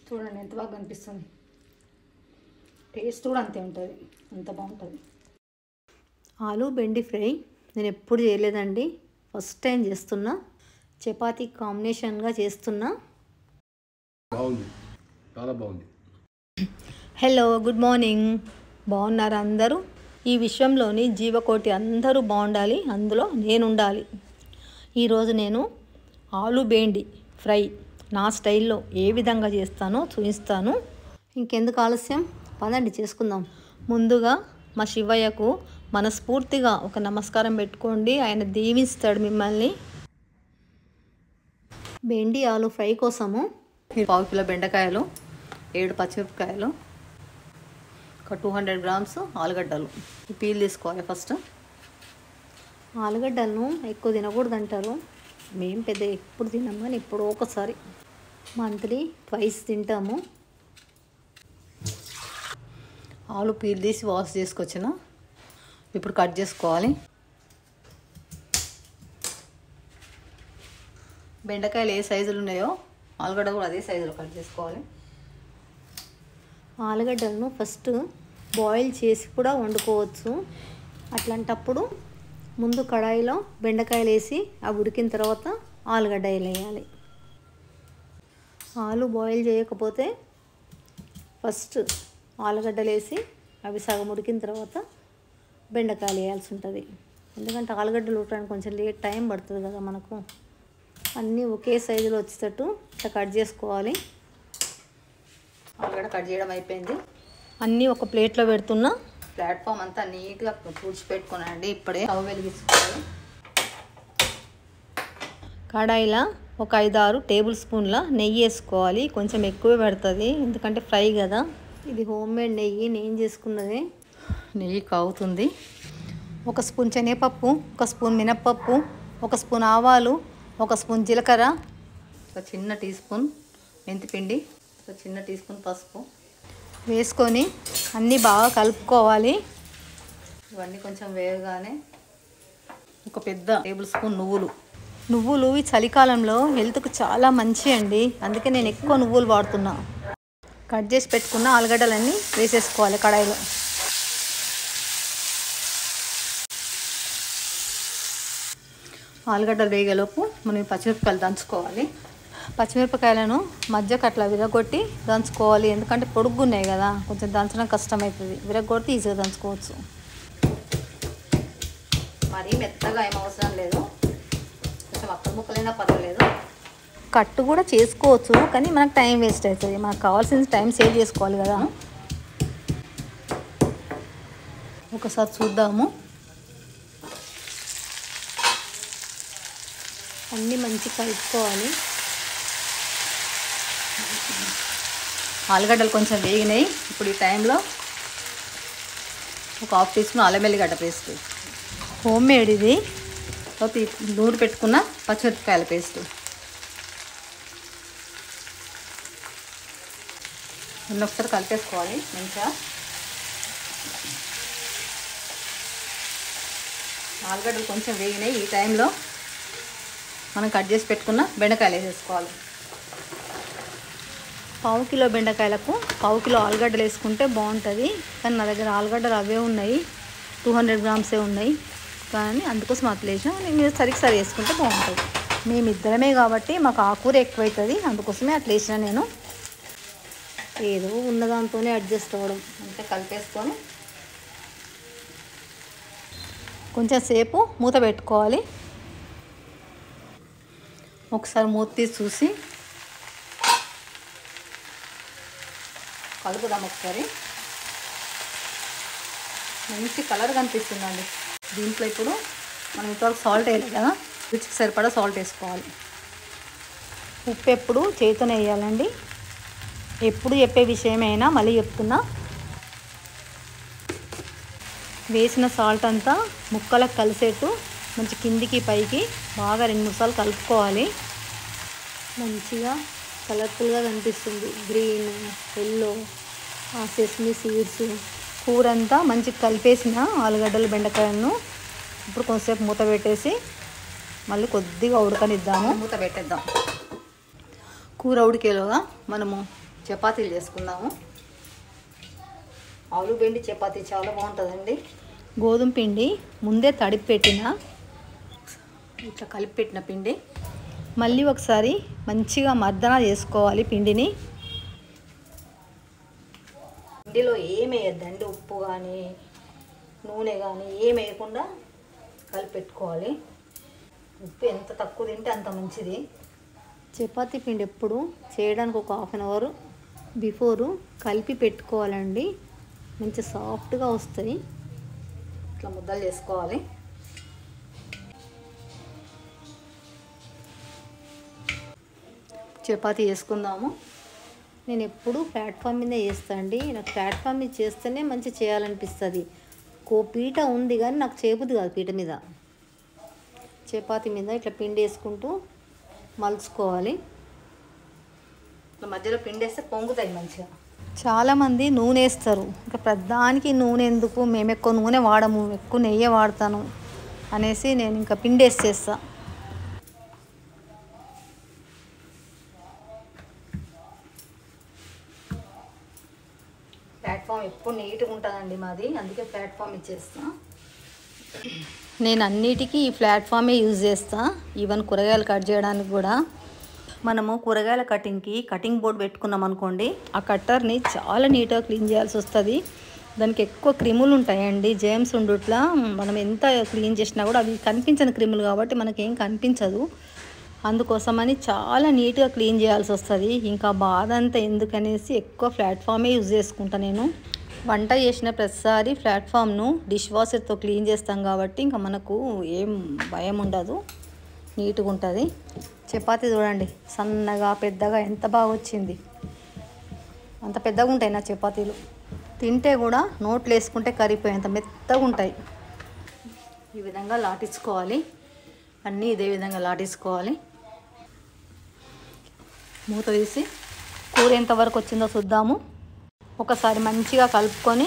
చూడండి ఎంత బాగా కనిపిస్తుంది. టేస్ట్ కూడా అంతే ఉంటుంది, అంత బాగుంటుంది. ఆలు బెండి ఫ్రై నేను ఎప్పుడు చేయలేదండి, ఫస్ట్ టైం చేస్తున్నా. చపాతీ కాంబినేషన్గా చేస్తున్నా. బాగుంది, చాలా బాగుంది. Hello, good morning. బాగున్నారా అందరూ? ఈ విశ్వంలోని జీవకోటి అందరూ బాగుండాలి, అందులో నేను ఉండాలి. ఈరోజు నేను ఆలు బెండి ఫ్రై నా స్టైల్లో ఏ విధంగా చేస్తానో చూపిస్తాను. ఇంకెందుకు ఆలస్యం, పదండి చేసుకుందాం. ముందుగా మా శివయ్యకు మనస్ఫూర్తిగా ఒక నమస్కారం పెట్టుకోండి, ఆయన దీవిస్తాడు మిమ్మల్ని. బెండి ఆలు ఫ్రై కోసము 1/2 కిలో బెండకాయలు, 7 పచ్చిమిరపకాయలు, ఒక 200 గ్రామ్స్ ఆలుగడ్డలు. పీల్ తీసుకోవాలి ఫస్ట్. ఆలుగడ్డలను ఎక్కువ తినకూడదు అంటారు, మేము పెద్ద ఎప్పుడు తిన్నాము, కానీ ఇప్పుడు ఒకసారి మంత్లీ ట్వైస్ తింటాము. ఆలు పీల్ తీసి వాష్ చేసుకొచ్చిన, ఇప్పుడు కట్ చేసుకోవాలి. బెండకాయలు ఏ సైజులు ఉన్నాయో ఆలుగడ్డ కూడా అదే సైజులో కట్ చేసుకోవాలి. ఆలుగడ్డలను ఫస్ట్ బాయిల్ చేసి కూడా వండుకోవచ్చు. అట్లాంటప్పుడు ముందు కడాయిలో బెండకాయలు వేసి అవి ఉడికిన తర్వాత ఆలుగడ్డలు వేయాలి. ఆలు బాయిల్ చేయకపోతే ఫస్ట్ ఆలుగడ్డలు వేసి అవి సగం ఉడికిన తర్వాత బెండకాయలు వేయాల్సి ఉంటుంది. ఎందుకంటే ఆలుగడ్డలు ఉడకడానికి కొంచెం టైం పడుతుంది కదా మనకు. అన్నీ ఒకే సైజులో వచ్చేటట్టు ఇట్లా కట్ చేసుకోవాలి. ఆలుగడ్డ కట్ చేయడం అయిపోయింది. అన్నీ ఒక ప్లేట్లో పెడుతున్నా. ప్లాట్ఫామ్ అంతా నీట్గా తుడిచిపెట్టుకోనండి. ఇప్పుడే స్టవ్ వెలిగించుకోవాలి. కడాయిలో ఒక 5-6 టేబుల్ స్పూన్ల నెయ్యి వేసుకోవాలి. కొంచెం ఎక్కువే పడుతుంది, ఎందుకంటే ఫ్రై కదా. ఇది హోమ్ మేడ్ నెయ్యి, నేను చేసుకున్నది. నెయ్యి కాగుతుంది. 1 స్పూన్ శనగపప్పు, 1 స్పూన్ మినప్పప్పు, 1 స్పూన్ ఆవాలు, 1 స్పూన్ జీలకర్ర, 1 చిన్న టీ స్పూన్ మెంతిపిండి, 1 చిన్న టీ స్పూన్ పసుపు వేసుకొని అన్నీ బాగా కలుపుకోవాలి. ఇవన్నీ కొంచెం వేగగానే 1 పెద్ద టేబుల్ స్పూన్ నువ్వులు ఈ చలికాలంలో హెల్త్కు చాలా మంచి అండి, అందుకే నేను ఎక్కువ నువ్వులు వాడుతున్నా. కట్ చేసి పెట్టుకున్న ఆలుగడ్డలన్నీ వేసేసుకోవాలి కడాయిలో. ఆలుగడ్డలు వేగేలోపు మనం పచ్చిమిరపకాయలు దంచుకోవాలి. పచ్చిమిరపకాయలను మధ్యకు అట్లా విరగొట్టి దంచుకోవాలి, ఎందుకంటే పొడుగ్గా ఉన్నాయి కదా, కొంచెం దంచడం కష్టమవుతుంది. విరగొడితే ఈజీగా దంచుకోవచ్చు. మరీ మెత్తగా ఏం అవసరం లేదు, కొంచెం అక్కడ ముక్కలైనా పర్వాలేదు. కట్టు కూడా చేసుకోవచ్చు, కానీ మనకు టైం వేస్ట్ అవుతుంది. మనకు కావాల్సిన టైం సేవ్ చేసుకోవాలి కదా. ఒకసారి చూద్దాము. అన్నీ మంచిగా కలుపుకోవాలి. ఆలుగడ్డలు కొంచెం వేగినాయి. ఇప్పుడు ఈ టైంలో ఒక 1/2 టీ స్పూన్ అల్లం వెల్లిగడ్డ పేస్ట్, హోమ్ మేడ్ ఇది. నూరు పెట్టుకున్న పచ్చిమిరపకాయల పేస్ట్, అన్నీ ఒకసారి కలిపేసుకోవాలి మంచిగా. ఆలుగడ్డలు కొంచెం వేగినాయి. ఈ టైంలో మనం కట్ చేసి పెట్టుకున్న బెండకాయలు వేసేసుకోవాలి. 1/2 కిలో బెండకాయలకు 1/2 కిలో ఆలుగడ్డలు వేసుకుంటే బాగుంటుంది, కానీ నా దగ్గర ఆలుగడ్డలు అవే ఉన్నాయి, 200 గ్రామ్సే ఉన్నాయి, కానీ అందుకోసం అట్లా వేసాం. మీరు సరి వేసుకుంటే బాగుంటుంది. మేమిద్దరమే కాబట్టి మాకు ఆకూర ఎక్కువవుతుంది, అందుకోసమే అట్లా వేసిన. నేను ఏదో ఉన్నదాంతోనే అడ్జస్ట్ అవ్వడం అంతే. కలిపేసుకొని కొంచెం సేపు మూత పెట్టుకోవాలి. ఒకసారి మూత తీసి చూసి కలుపుదాం ఒకసారి. మంచి కలర్ కనిపిస్తుందండి. దీంట్లో ఇప్పుడు మనం ఇంతవరకు సాల్ట్ వేయాలి కదా, రుచికి సరిపడా సాల్ట్ వేసుకోవాలి. ఉప్పు ఎప్పుడు చేతితోనే వేయాలండి, ఎప్పుడు చెప్పే విషయమైనా మళ్ళీ చెప్తున్నా. వేసిన సాల్ట్ అంతా ముక్కలకు కలిసేట్టు మంచి కిందికి పైకి బాగా 2-3 సార్లు కలుపుకోవాలి. మంచిగా కలర్ఫుల్గా కనిపిస్తుంది. గ్రీన్, ఎల్లో, సెసమి సీడ్స్, కూర అంతా మంచిగా కలిపేసిన ఆలుగడ్డలు బెండకాయలను ఇప్పుడు కొంచెంసేపు మూత పెట్టేసి మళ్ళీ కొద్దిగా ఉడకనిద్దాము. మూత పెట్టేద్దాం. కూర ఉడికేలోగా మనము చపాతీలు చేసుకుందాము. ఆలు బెండి చపాతీ చాలా బాగుంటుందండి. గోధుమ పిండి ముందే తడిపి పెట్టిన ఇట్లా కలిపి పెట్టిన పిండి మళ్ళీ ఒకసారి మంచిగా మర్దన చేసుకోవాలి. పిండిని పిండిలో ఏం వేయద్దండి, ఉప్పు కానీ నూనె కానీ ఏం వేయకుండా కలిపి పెట్టుకోవాలి. ఉప్పు ఎంత తక్కువ తింటే అంత మంచిది. చపాతీ పిండి ఎప్పుడు చేయడానికి ఒక హాఫ్ అన్ అవర్ బిఫోరు కలిపి పెట్టుకోవాలండి. మంచి సాఫ్ట్గా వస్తాయి. ఇట్లా ముద్దలు చేసుకోవాలి. చపాతీ చేసుకుందాము. నేను ఎప్పుడు ప్లాట్ఫామ్ మీద చేస్తాను అండి. నాకు ప్లాట్ఫామ్ మీద చేస్తేనే మంచి చేయాలనిపిస్తుంది. పీట ఉంది కానీ నాకు చేయబుద్ది కాదు పీట మీద. చపాతీ మీద ఇట్లా పిండి వేసుకుంటూ మలుచుకోవాలి. ఇట్లా మధ్యలో పిండి వేస్తే పొంగుతాయి మంచిగా. చాలామంది నూనె వేస్తారు. ఇంకా ప్రధానికి నూనె ఎందుకు, మేము ఎక్కువ నూనె వాడము, ఎక్కువ నెయ్యి వాడతాను అనేసి నేను ఇంకా పిండి వేసి చేస్తా. ప్లాట్ఫామ్ ఎప్పుడు నీట్గా ఉంటుందండి మాది, అందుకే ప్లాట్ఫామ్ ఇచ్చేస్తా. నేను అన్నిటికీ ఈ ప్లాట్ఫామే యూజ్ చేస్తా. ఈవెన్ కూరగాయలు కట్ చేయడానికి కూడా. మనము కూరగాయల కటింగ్ బోర్డు పెట్టుకున్నాం అనుకోండి, ఆ కట్టర్ని చాలా నీట్గా క్లీన్ చేయాల్సి వస్తుంది. దానికి ఎక్కువ క్రిములు ఉంటాయండి, జేమ్స్ ఉండుట్లా. మనం ఎంత క్లీన్ చేసినా కూడా అవి కనిపించని క్రిములు కాబట్టి మనకేం కనిపించదు. అందుకోసమని చాలా నీట్గా క్లీన్ చేయాల్సి వస్తుంది. ఇంకా బాధ అంతా ఎందుకనేసి ఎక్కువ ప్లాట్ఫామే యూజ్ చేసుకుంటా నేను. వంట చేసిన ప్రతిసారి ప్లాట్ఫామ్ను డిష్ వాషర్తో క్లీన్ చేస్తాం కాబట్టి ఇంకా మనకు ఏం భయం ఉండదు, నీట్గా ఉంటుంది. చపాతీ చూడండి సన్నగా పెద్దగా ఎంత బాగా వచ్చింది. అంత పెద్దగా ఉంటాయి నా చపాతీలు. తింటే కూడా నోట్లు వేసుకుంటే కరిగిపోయేంత మెత్తగా ఉంటాయి. ఈ విధంగా లాటించుకోవాలి. అన్నీ ఇదే విధంగా లాటించుకోవాలి. మూత తీసి కూర ఎంతవరకు వచ్చిందో చూద్దాము. ఒకసారి మంచిగా కలుపుకొని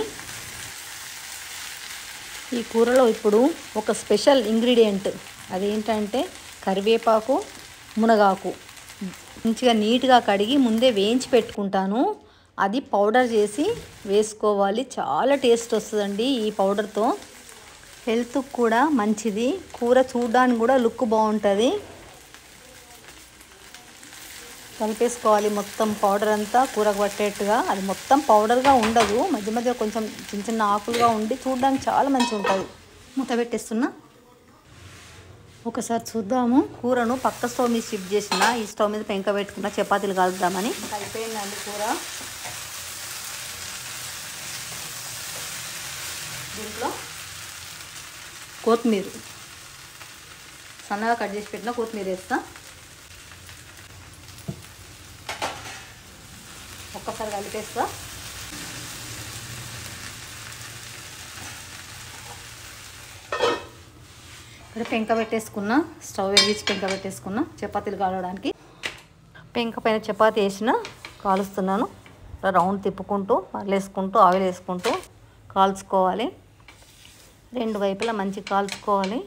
ఈ కూరలో ఇప్పుడు ఒక స్పెషల్ ఇంగ్రీడియంట్, అదేంటంటే కరివేపాకు, మునగాకు మంచిగా నీట్గా కడిగి ముందే వేయించి పెట్టుకుంటాను. అది పౌడర్ చేసి వేసుకోవాలి. చాలా టేస్ట్ వస్తుందండి ఈ పౌడర్తో. హెల్త్కి కూడా మంచిది. కూర చూడడానికి కూడా లుక్ బాగుంటుంది. కలిపేసుకోవాలి మొత్తం పౌడర్ అంతా కూరకు పట్టేట్టుగా. అది మొత్తం పౌడర్గా ఉండదు, మధ్య మధ్య కొంచెం చిన్న చిన్న ఆకులుగా ఉండి చూడడానికి చాలా మంచిగా ఉంటుంది. మూత పెట్టేస్తున్నా. ఒకసారి చూద్దాము. కూరను పక్క స్టవ్ మీద షిఫ్ట్ చేసిన, ఈ స్టవ్ మీద పెంక పెట్టుకున్న చపాతీలు కలుపుదామని. అయిపోయిందండి కూర. దీంట్లో కొత్తిమీర సన్నగా కట్ చేసి పెట్టిన కొత్తిమీర వేస్తా. ఒక్కసారి కలిపేస్తా. ఇక్కడ పెంక పెట్టేసుకున్నా, స్టవ్ వెలిగించి పెంక పెట్టేసుకున్నా చపాతీలు కాలడానికి. పెంక పైన చపాతీ వేసిన కాలుస్తున్నాను. రౌండ్ తిప్పుకుంటూ మరలేసుకుంటూ ఆయిల్ వేసుకుంటూ కాల్చుకోవాలి. రెండు వైపులా మంచిగా కాల్చుకోవాలి.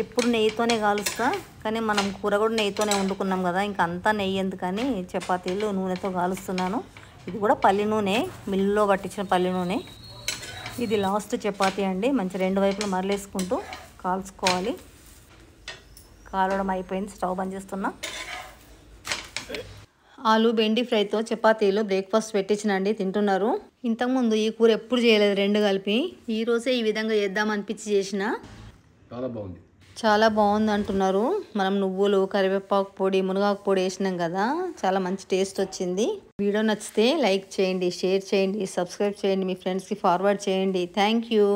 ఎప్పుడు నెయ్యితోనే కాలుస్తా, కానీ మనం కూర కూడా నెయ్యితోనే వండుకున్నాం కదా, ఇంకా అంతా నెయ్యి ఎందుకని చపాతీలు నూనెతో కాలుస్తున్నాను. ఇది కూడా పల్లి నూనె, మిల్లులో పట్టించిన పల్లి నూనె. ఇది లాస్ట్ చపాతీ అండి. మంచి రెండు వైపులు మరలేసుకుంటూ కాల్చుకోవాలి. కాలవడం అయిపోయింది. స్టవ్ బంద్ చేస్తున్నా. ఆలు బెండి ఫ్రైతో చపాతీలు బ్రేక్ఫాస్ట్ పెట్టించినండి, తింటున్నారు. ఇంతకుముందు ఈ కూర ఎప్పుడు చేయలేదు రెండు కలిపి. ఈరోజే ఈ విధంగా చేద్దామనిపించి చేసిన. చాలా బాగుంది అంటున్నారు. మనం నువ్వులు, కరివేపాకు పొడి, మునగాకు పొడి వేసినాం కదా, చాలా మంచి టేస్ట్ వచ్చింది. వీడియో నచ్చితే లైక్ చేయండి, షేర్ చేయండి, సబ్స్క్రైబ్ చేయండి, మీ ఫ్రెండ్స్కి ఫార్వర్డ్ చేయండి. Thank you.